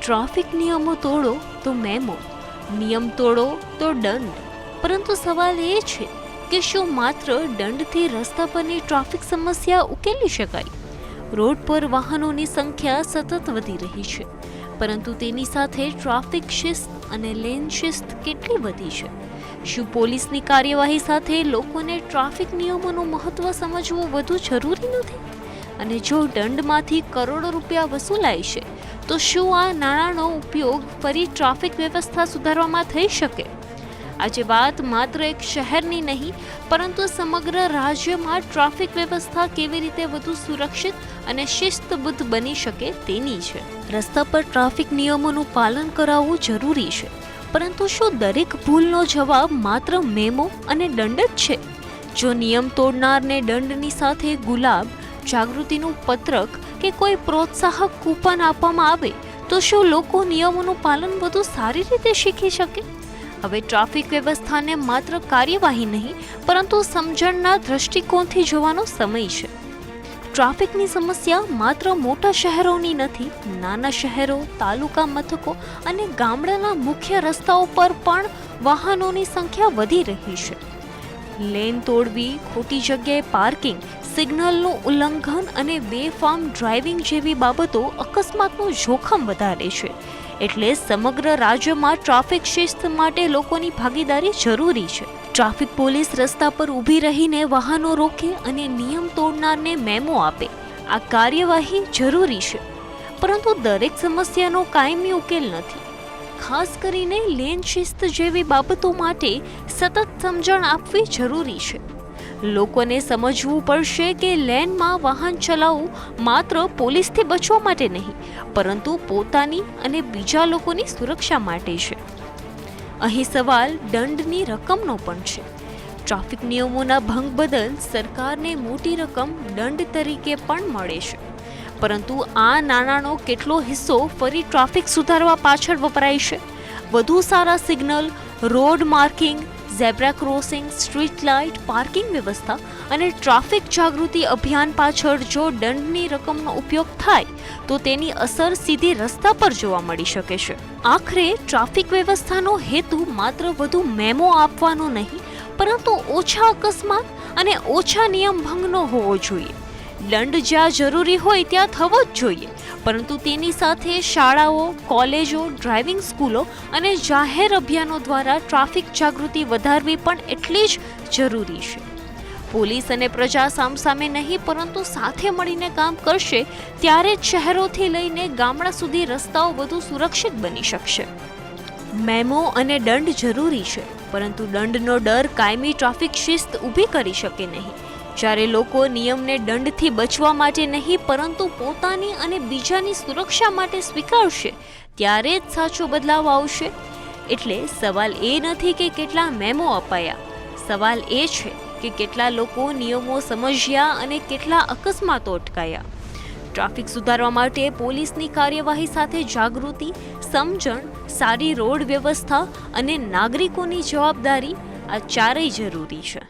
Traffic નિયમો તોડો તો memo, નિયમ તોડો તો દંડ. પરંતુ સવાલ એ છે કે શું માત્ર દંડથી રસ્તા પરની ટ્રાફિક સમસ્યા ઉકેલી શકાય? રોડ પર વાહનોની સંખ્યા સતત વધી રહી છે, પરંતુ તેની સાથે ટ્રાફિક શિસ્ત અને લેન શિસ્ત કેટલી વધી છે? શું પોલીસની કાર્યવાહી સાથે લોકોને ટ્રાફિક નિયમોનું મહત્વ સમજવું વધુ જરૂરી નથી? અને જો દંડમાંથી કરોડો રૂપિયા વસૂલાય છે, તો શું આ નાણાંનો ઉપયોગ ફરી ટ્રાફિક વ્યવસ્થા સુધારવામાં થઈ શકે? આજે વાત માત્ર એક શહેરની નહીં, પરંતુ સમગ્ર રાજ્યમાં ટ્રાફિક વ્યવસ્થા કેવી રીતે વધુ સુરક્ષિત અને શિસ્તબદ્ધ બની શકે તેની છે. રસ્તા પર ટ્રાફિક નિયમોનું પાલન કરાવવું જરૂરી છે, પરંતુ શું દરેક ભૂલનો જવાબ માત્ર મેમો અને દંડ જ છે? જો નિયમ તોડનારને દંડની સાથે ગુલાબ, જાગૃતિનું પત્રક કે કોઈ પ્રોત્સાહક કૂપન આપવામાં આવે, તો શું લોકો નિયમોનું પાલન વધુ સારી રીતે શીખી શકે? હવે ટ્રાફિક વ્યવસ્થાને માત્ર કાર્યવાહી નહીં, પરંતુ સમજણના દૃષ્ટિકોણથી જોવાનો સમય છે. ટ્રાફિકની સમસ્યા માત્ર મોટા શહેરોની નથી. નાના શહેરો, તાલુકા મથકો અને ગામડાના મુખ્ય રસ્તાઓ પર પણ વાહનોની સંખ્યા વધી રહી છે. લેન તોડવી, ખોટી જગ્યાએ પાર્કિંગ, સિગ્નલનું ઉલ્લંઘન અને બેફામ ડ્રાઇવિંગ જેવી બાબતો અકસ્માતનું જોખમ વધારે છે. એટલે સમગ્ર રાજ્યમાં ટ્રાફિક શિસ્ત માટે લોકોની ભાગીદારી જરૂરી છે. ટ્રાફિક પોલીસ રસ્તા પર ઊભી રહીને વાહનો રોકે અને નિયમ તોડનારને મેમો આપે. આ કાર્યવાહી જરૂરી છે, પરંતુ દરેક સમસ્યાનો કાયમી ઉકેલ નથી. ખાસ કરીને લેન શિસ્ત જેવી બાબતો માટે સતત સમજણ આપવી જરૂરી છે. લોકોને સમજવું પડશે કે લેનમાં વાહન ચલાવવું માત્ર પોલીસથી બચવા માટે નહીં, પરંતુ પોતાની અને બીજા લોકોની સુરક્ષા માટે છે. અહીં સવાલ દંડની રકમનો પણ છે. ટ્રાફિક નિયમોના ભંગ બદલ સરકારને મોટી રકમ દંડ તરીકે પણ મળે છે, પરંતુ આ નાણાંનો કેટલો હિસ્સો ફરી ટ્રાફિક સુધારવા પાછળ વપરાય છે? વધુ સારા signal, road marking, zebra crossing, street light, parking વ્યવસ્થા અને ટ્રાફિક જાગૃતિ અભિયાન પાછળ જો દંડની રકમનો ઉપયોગ થાય, તો તેની અસર સીધી રસ્તા પર જોવા મળી શકે છે. આખરે ટ્રાફિક વ્યવસ્થાનો હેતુ માત્ર વધુ મેમો આપવાનો નહીં, પરંતુ ઓછા અકસ્માત અને ઓછા નિયમ ભંગનો હોવો જોઈએ. દંડ જ્યાં જરૂરી હોય ત્યાં થવો જ જોઈએ, પરંતુ તેની સાથે શાળાઓ, કોલેજો, ડ્રાઇવિંગ સ્કૂલો અને જાહેર અભિયાનો દ્વારા ટ્રાફિક જાગૃતિ વધારવી પણ એટલી જ જરૂરી છે. પોલીસ અને પ્રજા સામસામે નહીં, પરંતુ સાથે મળીને કામ કરશે, ત્યારે જ શહેરોથી લઈને ગામડા સુધી રસ્તાઓ વધુ સુરક્ષિત બની શકશે. મેમો અને દંડ જરૂરી છે, પરંતુ દંડનો ડર કાયમી ટ્રાફિક શિસ્ત ઊભી કરી શકે નહીં. જ્યારે લોકો નિયમને દંડથી બચવા માટે નહીં, પરંતુ પોતાની અને બીજાની સુરક્ષા માટે સ્વીકારશે, ત્યારે જ સાચો બદલાવ આવશે. એટલે સવાલ એ નથી કે કેટલા મેમો અપાયા, સવાલ એ છે કે કેટલા લોકો નિયમો સમજ્યા અને કેટલા અકસ્માતો અટકાયા. ટ્રાફિક સુધારવા માટે પોલીસની કાર્યવાહી સાથે જાગૃતિ, સમજણ, સારી રોડ વ્યવસ્થા અને નાગરિકોની જવાબદારી, આ ચારેય જરૂરી છે.